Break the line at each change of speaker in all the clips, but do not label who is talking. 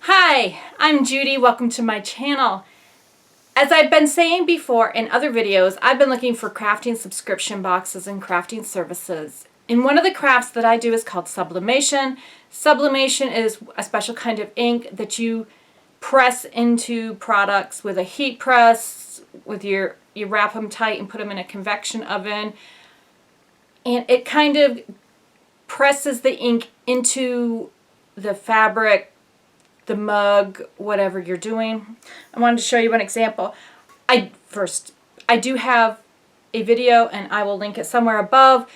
Hi, I'm Judy. Welcome to my channel. As I've been saying before in other videos, I've been looking for crafting subscription boxes and crafting services. And one of the crafts that I do is called sublimation. Sublimation is a special kind of ink that you press into products with a heat press, you wrap them tight and put them in a convection oven. And it kind of presses the ink into the fabric, the mug, whatever you're doing. I wanted to show you an example. I do have a video, and I will link it somewhere above,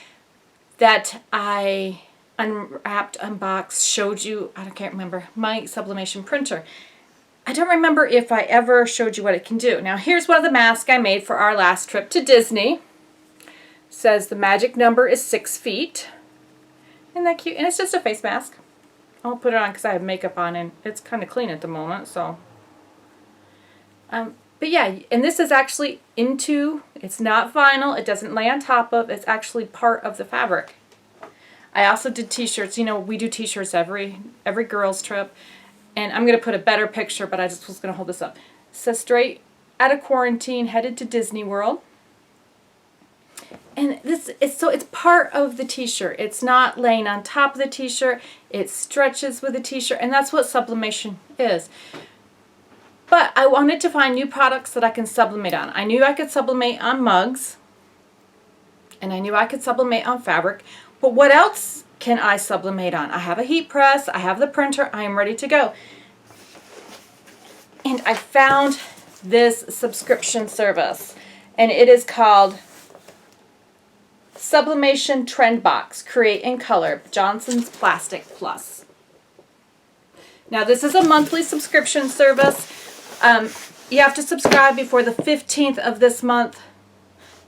that I unwrapped, unboxed, showed you, I can't remember, my sublimation printer. I don't remember if I ever showed you what it can do. Now here's one of the masks I made for our last trip to Disney. It says the magic number is 6 feet. Isn't that cute? And it's just a face mask. I'll put it on because I have makeup on and it's kind of clean at the moment, so. But yeah, and this is actually it's not vinyl, it doesn't lay on top of, it's actually part of the fabric. I also did t-shirts. You know, we do t-shirts every girls trip. And I'm going to put a better picture, but I just was going to hold this up. It says straight out of quarantine, headed to Disney World. And it's part of the t-shirt. It's not laying on top of the t-shirt. It stretches with the t-shirt, and that's what sublimation is. But I wanted to find new products that I can sublimate on. I knew I could sublimate on mugs, and I knew I could sublimate on fabric. But what else can I sublimate on? I have a heat press. I have the printer. I am ready to go. And I found this subscription service, and it is called Sublimation Trend Box, Create in Color, Johnson's Plastic Plus. Now this is a monthly subscription service. You have to subscribe before the 15th of this month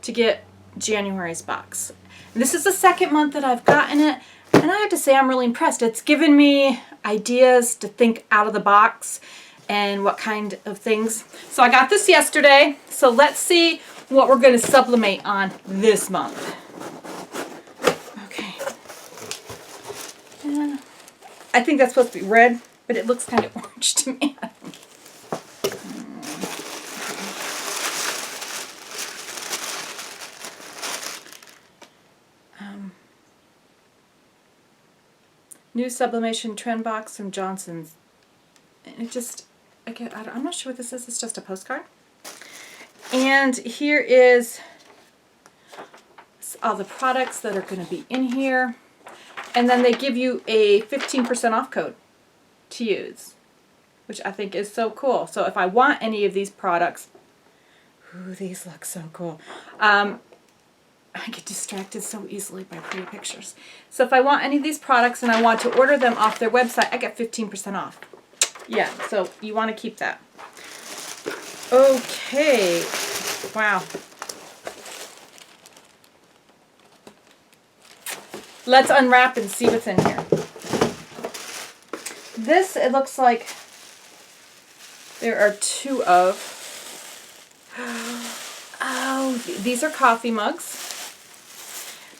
to get January's box. And this is the second month that I've gotten it, and I have to say I'm really impressed. It's given me ideas to think out of the box and what kind of things. So I got this yesterday, so let's see what we're going to sublimate on this month. I think that's supposed to be red, but it looks kind of orange to me. New Sublimation Trend Box from Johnson's. And it just, I'm not sure what this is. It's just a postcard. And here is all the products that are going to be in here. And then they give you a 15% off code to use, which I think is so cool. So if I want any of these products, ooh, these look so cool. I get distracted so easily by pretty pictures. So if I want any of these products and I want to order them off their website, I get 15% off. Yeah, so you want to keep that. Okay. Wow. Let's unwrap and see what's in here. This, it looks like there are two of. Oh, these are coffee mugs.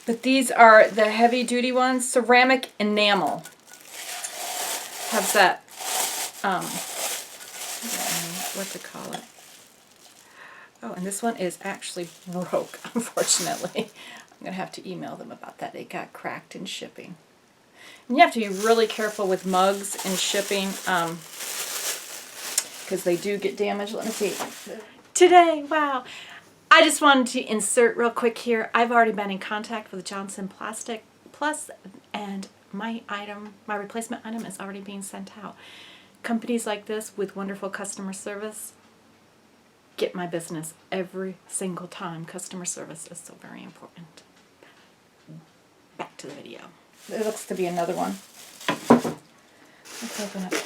But these are the heavy duty ones, ceramic enamel. Has that, I don't know what to call it. Oh, and this one is actually broke, unfortunately. I'm going to have to email them about that. It got cracked in shipping. And you have to be really careful with mugs and shipping because they do get damaged. Let me see. Today, wow. I just wanted to insert real quick here. I've already been in contact with Johnson Plastic Plus, and my replacement item is already being sent out. Companies like this with wonderful customer service get my business every single time. Customer service is so very important. Back to the video. There looks to be another one. Let's open it.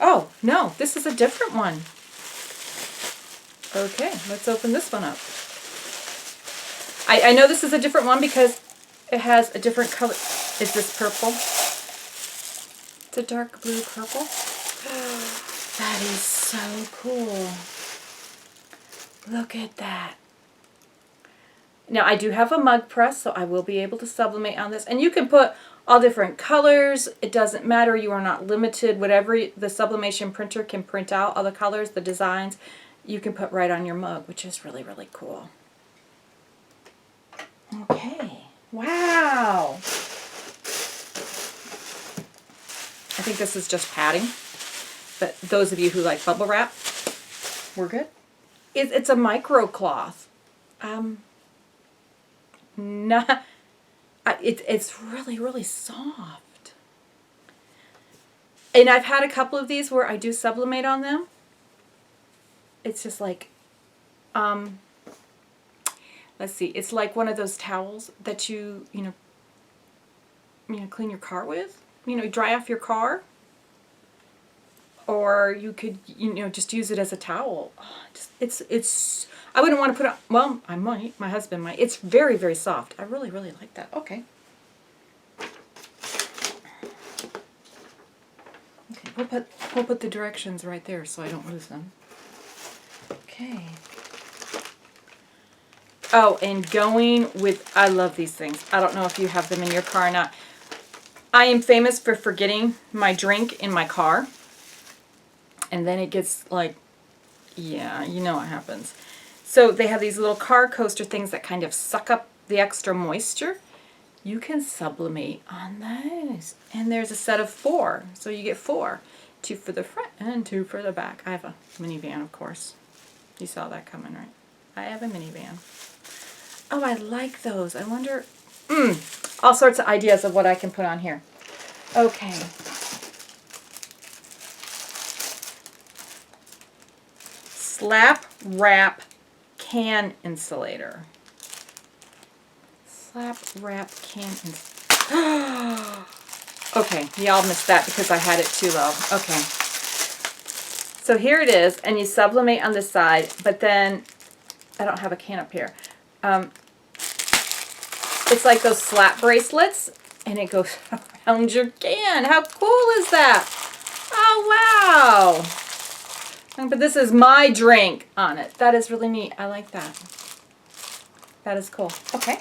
Oh, no, this is a different one. Okay, let's open this one up. I know this is a different one because it has a different color. Is this purple? It's a dark blue purple. That is so cool. Look at that. Now I do have a mug press, so I will be able to sublimate on this. And you can put all different colors. It doesn't matter. You are not limited. Whatever the sublimation printer can print out, all the colors, the designs, you can put right on your mug, which is really, really cool. Okay. Wow. I think this is just padding. But those of you who like bubble wrap, we're good. It's a micro cloth. It's really, really soft. And I've had a couple of these where I do sublimate on them. It's just like, let's see, it's like one of those towels that you clean your car with, dry off your car. Or you could, just use it as a towel. It's, I wouldn't want to put it, well, I might, my husband might. It's very, very soft. I really, really like that. Okay. Okay, we'll put the directions right there so I don't lose them. Okay. Oh, and going with, I love these things. I don't know if you have them in your car or not. I am famous for forgetting my drink in my car. And then it gets like, yeah, you know what happens. So they have these little car coaster things that kind of suck up the extra moisture. You can sublimate on those. And there's a set of 4. So you get 4. 2 for the front and 2 for the back. I have a minivan, of course. You saw that coming, right? I have a minivan. Oh, I like those. I wonder, all sorts of ideas of what I can put on here. Okay. Slap wrap can insulator. Slap wrap can insulator. Okay, y'all missed that because I had it too low. Okay. So here it is, and you sublimate on this side, but then, I don't have a can up here. It's like those slap bracelets, and it goes around your can. How cool is that? Oh, wow. But this is my drink on it. That is really neat. I like that. That is cool. Okay.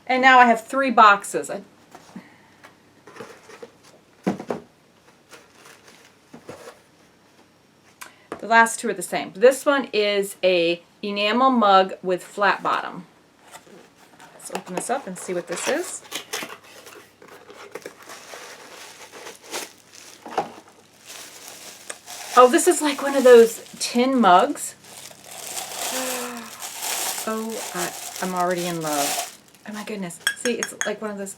And now I have 3 boxes. The last 2 are the same. This one is a enamel mug with flat bottom. Let's open this up and see what this is. Oh, this is like one of those tin mugs. Oh, I'm already in love. Oh my goodness. See, it's like one of those.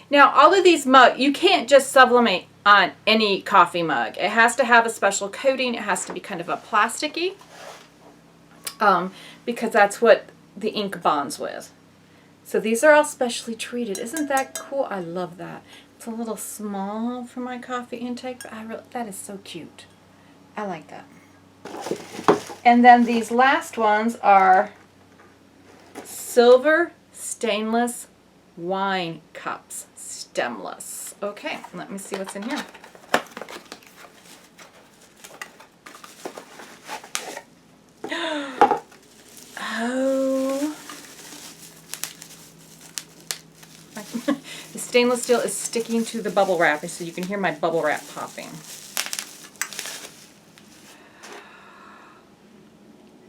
Now, all of these mugs, you can't just sublimate on any coffee mug. It has to have a special coating. It has to be kind of a plasticky, because that's what the ink bonds with. So these are all specially treated. Isn't that cool? I love that. It's a little small for my coffee intake, but that is so cute. I like that. And then these last ones are silver stainless wine cups, stemless. Okay, let me see what's in here. Oh. The stainless steel is sticking to the bubble wrap, so you can hear my bubble wrap popping.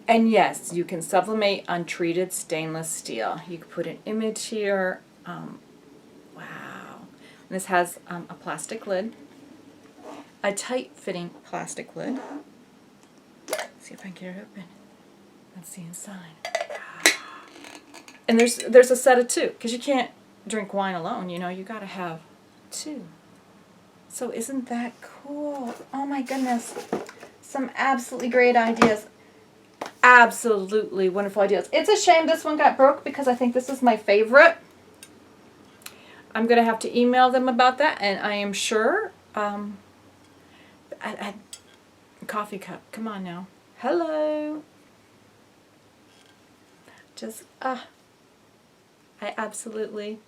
And yes, you can sublimate on treated stainless steel. You can put an image here. Wow. And this has a plastic lid, a tight-fitting plastic lid. Let's see if I can get it open. Let's see inside. And there's a set of 2, because you can't drink wine alone. You got to have 2. So isn't that cool? Oh my goodness. Some absolutely great ideas. Absolutely wonderful ideas. It's a shame this one got broke because I think this is my favorite. I'm going to have to email them about that, and I am sure. Coffee cup. Come on now. Hello. Just, I absolutely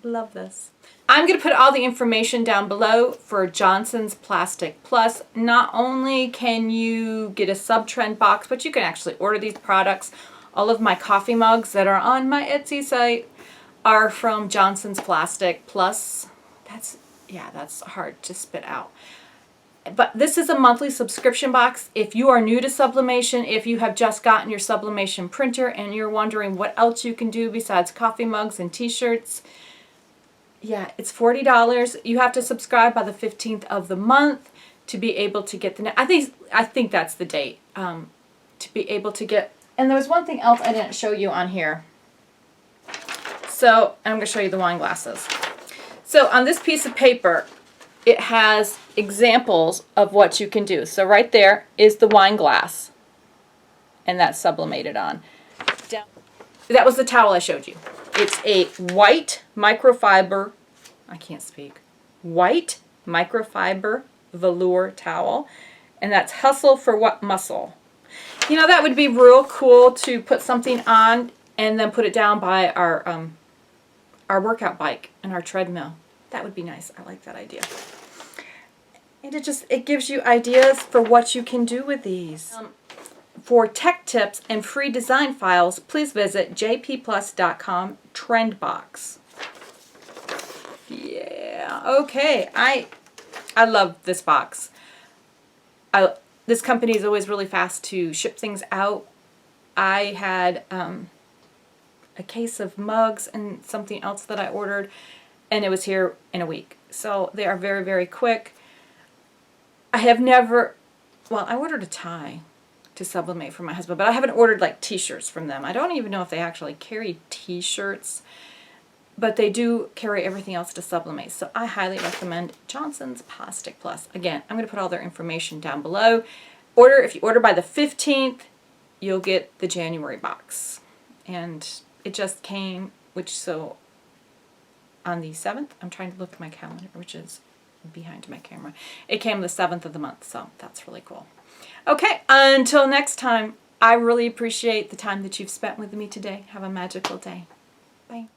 love this. I'm going to put all the information down below for Johnson's Plastic Plus. Not only can you get a SubTrend box, but you can actually order these products All of my coffee mugs that are on my Etsy site are from Johnson's Plastic Plus. That's hard to spit out. But this is a monthly subscription box. If you are new to sublimation, if you have just gotten your sublimation printer and you're wondering what else you can do besides coffee mugs and t-shirts, yeah, it's $40. You have to subscribe by the 15th of the month to be able to get the, I think that's the date, to be able to get, and there was one thing else I didn't show you on here. So I'm going to show you the wine glasses. So on this piece of paper, it has examples of what you can do. So right there is the wine glass, and that's sublimated on. That was the towel I showed you. It's a white microfiber, I can't speak, white microfiber velour towel, and that's Hustle for What Muscle. You know, that would be real cool to put something on and then put it down by our workout bike and our treadmill. That would be nice. I like that idea. And it gives you ideas for what you can do with these. For tech tips and free design files, please visit jpplus.com Trend Box. Yeah, okay. I love this box. This company is always really fast to ship things out. I had a case of mugs and something else that I ordered, and it was here in a week. So they are very, very quick. I have never, well, I ordered a tie to sublimate for my husband, but I haven't ordered like t-shirts from them. I don't even know if they actually carry t-shirts, but they do carry everything else to sublimate. So I highly recommend Johnson's Plastic Plus. Again, I'm going to put all their information down below. If you order by the 15th, you'll get the January box. And it just came, so on the 7th, I'm trying to look at my calendar, which is behind my camera. It came the 7th of the month, so that's really cool. Okay, until next time, I really appreciate the time that you've spent with me today. Have a magical day. Bye.